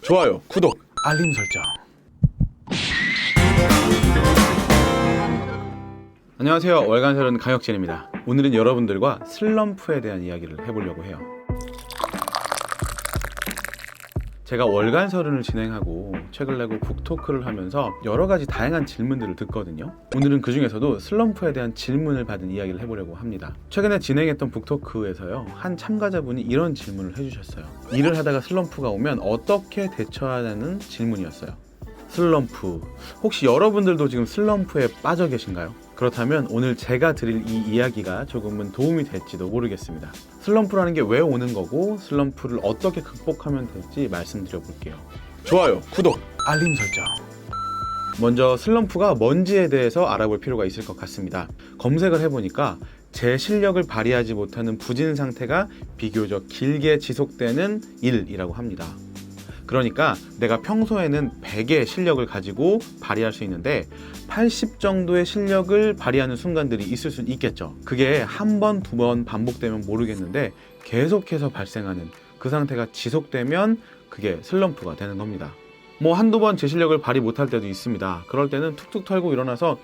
좋아요, 구독, 알림 설정. 안녕하세요. 월간설은 강혁진입니다. 오늘은 여러분들과 슬럼프에 대한 이야기를 해보려고 해요. 제가 월간설은을 진행하고 책을 내고 북토크를 하면서 여러 가지 다양한 질문들을 듣거든요. 오늘은 그 중에서도 슬럼프에 대한 질문을 받은 이야기를 해보려고 합니다. 최근에 진행했던 북토크에서요, 한 참가자분이 이런 질문을 해주셨어요. 일을 하다가 슬럼프가 오면 어떻게 대처하냐는 질문이었어요. 슬럼프, 혹시 여러분들도 지금 슬럼프에 빠져 계신가요? 그렇다면 오늘 제가 드릴 이 이야기가 조금은 도움이 될지도 모르겠습니다. 슬럼프라는 게 왜 오는 거고 슬럼프를 어떻게 극복하면 될지 말씀드려 볼게요. 좋아요, 구독, 알림 설정. 먼저 슬럼프가 뭔지에 대해서 알아볼 필요가 있을 것 같습니다. 검색을 해보니까 제 실력을 발휘하지 못하는 부진 상태가 비교적 길게 지속되는 일이라고 합니다. 그러니까 내가 평소에는 100의 실력을 가지고 발휘할 수 있는데 80 정도의 실력을 발휘하는 순간들이 있을 수 있겠죠. 그게 한 번, 두 번 반복되면 모르겠는데 계속해서 발생하는 그 상태가 지속되면 그게 슬럼프가 되는 겁니다. 한두 번 제 실력을 발휘 못할 때도 있습니다. 그럴 때는 툭툭 털고 일어나서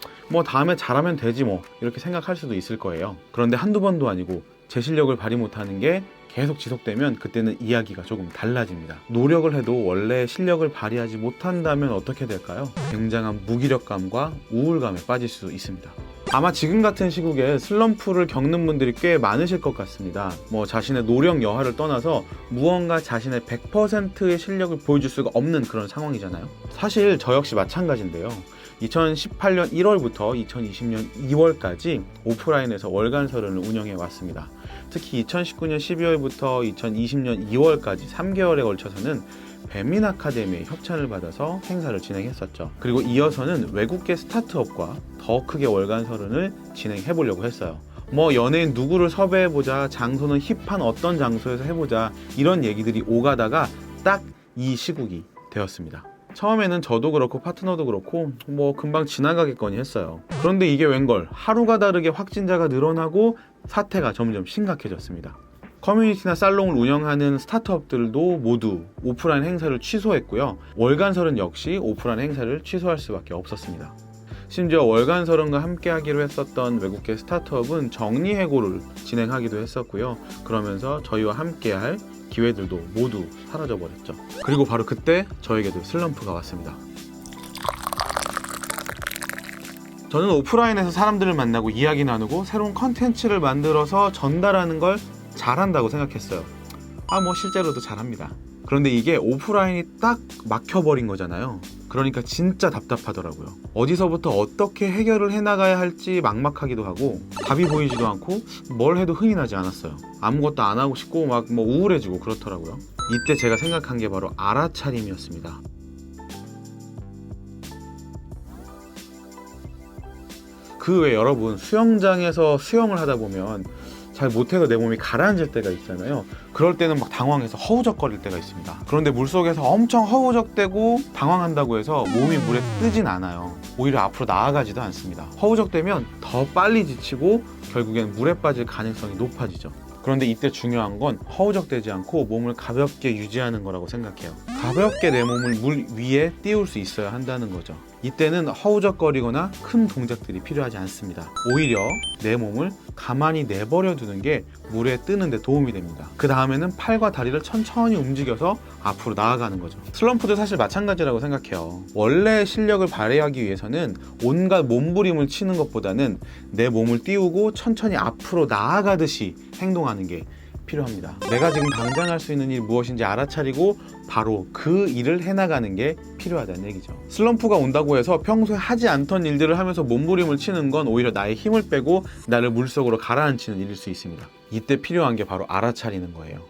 다음에 잘하면 되지 이렇게 생각할 수도 있을 거예요. 그런데 한두 번도 아니고 제 실력을 발휘 못하는 게 계속 지속되면 그때는 이야기가 조금 달라집니다. 노력을 해도 원래 실력을 발휘하지 못한다면 어떻게 될까요? 굉장한 무기력감과 우울감에 빠질 수 있습니다. 아마 지금 같은 시국에 슬럼프를 겪는 분들이 꽤 많으실 것 같습니다. 자신의 노력 여하를 떠나서 무언가 자신의 100%의 실력을 보여줄 수가 없는 그런 상황이잖아요. 사실 저 역시 마찬가지인데요. 2018년 1월부터 2020년 2월까지 오프라인에서 월간설은을 운영해 왔습니다. 특히 2019년 12월부터 2020년 2월까지 3개월에 걸쳐서는 배민 아카데미의 협찬을 받아서 행사를 진행했었죠. 그리고 이어서는 외국계 스타트업과 더 크게 월간설은을 진행해 보려고 했어요. 연예인 누구를 섭외해보자, 장소는 힙한 어떤 장소에서 해보자, 이런 얘기들이 오가다가 딱 이 시국이 되었습니다. 처음에는 저도 그렇고 파트너도 그렇고 금방 지나가겠거니 했어요. 그런데 이게 웬걸 하루가 다르게 확진자가 늘어나고 사태가 점점 심각해졌습니다. 커뮤니티나 살롱을 운영하는 스타트업들도 모두 오프라인 행사를 취소했고요. 월간설은 역시 오프라인 행사를 취소할 수밖에 없었습니다. 심지어 월간설은과 함께 하기로 했었던 외국계 스타트업은 정리해고를 진행하기도 했었고요. 그러면서 저희와 함께 할 기회들도 모두 사라져버렸죠. 그리고 바로 그때 저에게도 슬럼프가 왔습니다. 저는 오프라인에서 사람들을 만나고 이야기 나누고 새로운 컨텐츠를 만들어서 전달하는 걸 잘한다고 생각했어요. 실제로도 잘합니다. 그런데 이게 오프라인이 딱 막혀버린 거잖아요. 그러니까 진짜 답답하더라고요. 어디서부터 어떻게 해결을 해나가야 할지 막막하기도 하고 답이 보이지도 않고 뭘 해도 흥이 나지 않았어요. 아무것도 안 하고 싶고 우울해지고 그렇더라고요. 이때 제가 생각한 게 바로 알아차림이었습니다. 그 외에 여러분, 수영장에서 수영을 하다 보면 잘 못해서 내 몸이 가라앉을 때가 있잖아요. 그럴 때는 당황해서 허우적거릴 때가 있습니다. 그런데 물속에서 엄청 허우적대고 당황한다고 해서 몸이 물에 뜨진 않아요. 오히려 앞으로 나아가지도 않습니다. 허우적대면 더 빨리 지치고 결국엔 물에 빠질 가능성이 높아지죠. 그런데 이때 중요한 건 허우적대지 않고 몸을 가볍게 유지하는 거라고 생각해요. 가볍게 내 몸을 물 위에 띄울 수 있어야 한다는 거죠. 이때는 허우적거리거나 큰 동작들이 필요하지 않습니다. 오히려 내 몸을 가만히 내버려 두는 게 물에 뜨는 데 도움이 됩니다. 그 다음에는 팔과 다리를 천천히 움직여서 앞으로 나아가는 거죠. 슬럼프도 사실 마찬가지라고 생각해요. 원래 실력을 발휘하기 위해서는 온갖 몸부림을 치는 것보다는 내 몸을 띄우고 천천히 앞으로 나아가듯이 행동하는 게 필요합니다. 내가 지금 당장 할 수 있는 일이 무엇인지 알아차리고 바로 그 일을 해나가는 게 필요하다는 얘기죠. 슬럼프가 온다고 해서 평소에 하지 않던 일들을 하면서 몸부림을 치는 건 오히려 나의 힘을 빼고 나를 물속으로 가라앉히는 일일 수 있습니다. 이때 필요한 게 바로 알아차리는 거예요.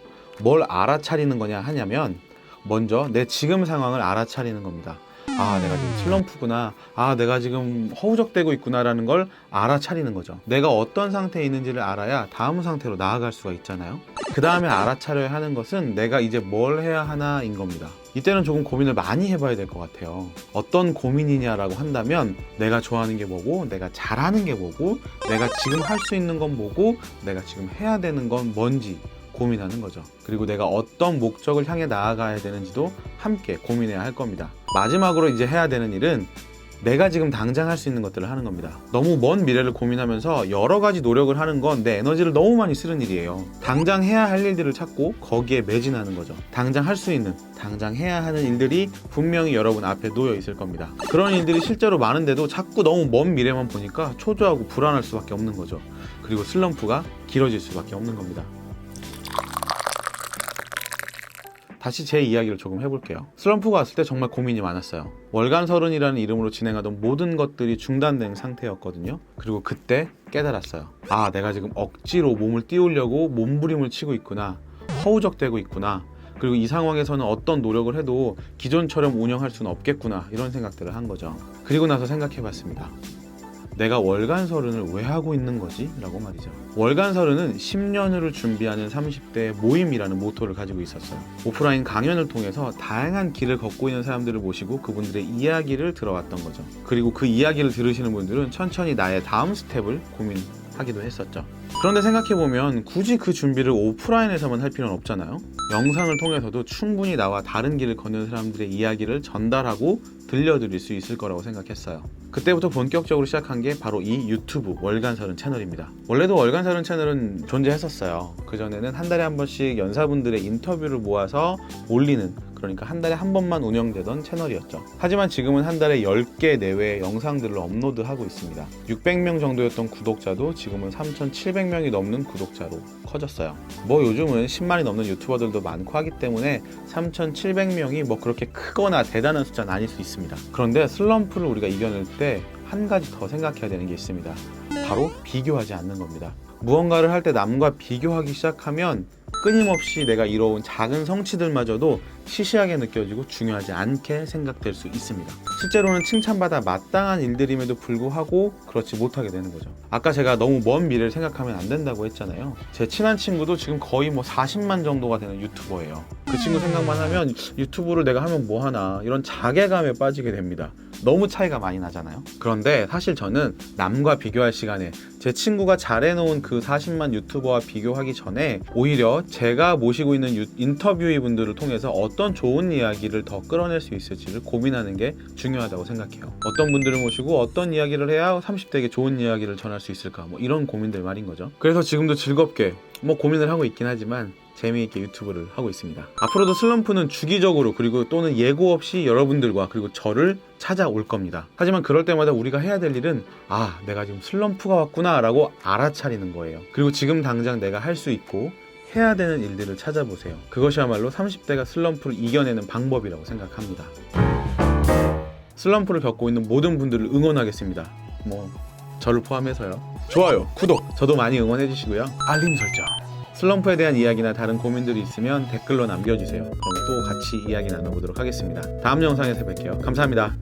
뭘 알아차리는 거냐 하냐면 먼저 내 지금 상황을 알아차리는 겁니다. 내가 지금 슬럼프구나, 내가 지금 허우적대고 있구나라는 걸 알아차리는 거죠. 내가 어떤 상태에 있는지를 알아야 다음 상태로 나아갈 수가 있잖아요. 그 다음에 알아차려야 하는 것은 내가 이제 뭘 해야 하나인 겁니다. 이때는 조금 고민을 많이 해봐야 될 것 같아요. 어떤 고민이냐라고 한다면 내가 좋아하는 게 뭐고, 내가 잘하는 게 뭐고, 내가 지금 할 수 있는 건 뭐고, 내가 지금 해야 되는 건 뭔지 고민하는 거죠. 그리고 내가 어떤 목적을 향해 나아가야 되는지도 함께 고민해야 할 겁니다. 마지막으로 이제 해야 되는 일은 내가 지금 당장 할 수 있는 것들을 하는 겁니다. 너무 먼 미래를 고민하면서 여러 가지 노력을 하는 건 내 에너지를 너무 많이 쓰는 일이에요. 당장 해야 할 일들을 찾고 거기에 매진하는 거죠. 당장 할 수 있는, 당장 해야 하는 일들이 분명히 여러분 앞에 놓여 있을 겁니다. 그런 일들이 실제로 많은데도 자꾸 너무 먼 미래만 보니까 초조하고 불안할 수밖에 없는 거죠. 그리고 슬럼프가 길어질 수밖에 없는 겁니다. 다시 제 이야기를 조금 해볼게요. 슬럼프가 왔을 때 정말 고민이 많았어요. 월간설은이라는 이름으로 진행하던 모든 것들이 중단된 상태였거든요. 그리고 그때 깨달았어요. 아, 내가 지금 억지로 몸을 띄우려고 몸부림을 치고 있구나. 허우적대고 있구나. 그리고 이 상황에서는 어떤 노력을 해도 기존처럼 운영할 수는 없겠구나. 이런 생각들을 한 거죠. 그리고 나서 생각해봤습니다. 내가 월간설은을 왜 하고 있는 거지? 라고 말이죠. 월간설은은 10년 후를 준비하는 30대의 모임이라는 모토를 가지고 있었어요. 오프라인 강연을 통해서 다양한 길을 걷고 있는 사람들을 모시고 그분들의 이야기를 들어왔던 거죠. 그리고 그 이야기를 들으시는 분들은 천천히 나의 다음 스텝을 고민하기도 했었죠. 그런데 생각해보면 굳이 그 준비를 오프라인에서만 할 필요는 없잖아요. 영상을 통해서도 충분히 나와 다른 길을 걷는 사람들의 이야기를 전달하고 들려드릴 수 있을 거라고 생각했어요. 그때부터 본격적으로 시작한 게 바로 이 유튜브 월간설은 채널입니다. 원래도 월간설은 채널은 존재했었어요. 그전에는 한 달에 한 번씩 연사분들의 인터뷰를 모아서 올리는, 그러니까 한 달에 한 번만 운영되던 채널이었죠. 하지만 지금은 한 달에 10개 내외의 영상들을 업로드하고 있습니다. 600명 정도였던 구독자도 지금은 3,700명이 넘는 구독자로 커졌어요. 요즘은 10만이 넘는 유튜버들도 많고 하기 때문에 3,700명이 그렇게 크거나 대단한 숫자는 아닐 수 있습니다. 그런데 슬럼프를 우리가 이겨낼 때 한 가지 더 생각해야 되는 게 있습니다. 바로 비교하지 않는 겁니다. 무언가를 할 때 남과 비교하기 시작하면 끊임없이 내가 이뤄온 작은 성취들마저도 시시하게 느껴지고 중요하지 않게 생각될 수 있습니다. 실제로는 칭찬받아 마땅한 일들임에도 불구하고 그렇지 못하게 되는 거죠. 아까 제가 너무 먼 미래를 생각하면 안 된다고 했잖아요. 제 친한 친구도 지금 거의 40만 정도가 되는 유튜버예요. 그 친구 생각만 하면 유튜브를 내가 하면 뭐 하나 이런 자괴감에 빠지게 됩니다. 너무 차이가 많이 나잖아요. 그런데 사실 저는 남과 비교할 시간에 제 친구가 잘해놓은 그 40만 유튜버와 비교하기 전에 오히려 제가 모시고 있는 인터뷰이 분들을 통해서 어떤 좋은 이야기를 더 끌어낼 수 있을지를 고민하는 게 중요하다고 생각해요. 어떤 분들을 모시고 어떤 이야기를 해야 30대에게 좋은 이야기를 전할 수 있을까, 이런 고민들 말인 거죠. 그래서 지금도 즐겁게 고민을 하고 있긴 하지만 재미있게 유튜브를 하고 있습니다. 앞으로도 슬럼프는 주기적으로 그리고 또는 예고 없이 여러분들과 그리고 저를 찾아올 겁니다. 하지만 그럴 때마다 우리가 해야 될 일은 내가 지금 슬럼프가 왔구나 라고 알아차리는 거예요. 그리고 지금 당장 내가 할 수 있고 해야 되는 일들을 찾아보세요. 그것이야말로 30대가 슬럼프를 이겨내는 방법이라고 생각합니다. 슬럼프를 겪고 있는 모든 분들을 응원하겠습니다. 저를 포함해서요. 좋아요, 구독, 저도 많이 응원해 주시고요. 알림 설정. 슬럼프에 대한 이야기나 다른 고민들이 있으면 댓글로 남겨주세요. 그럼 또 같이 이야기 나눠보도록 하겠습니다. 다음 영상에서 뵐게요. 감사합니다.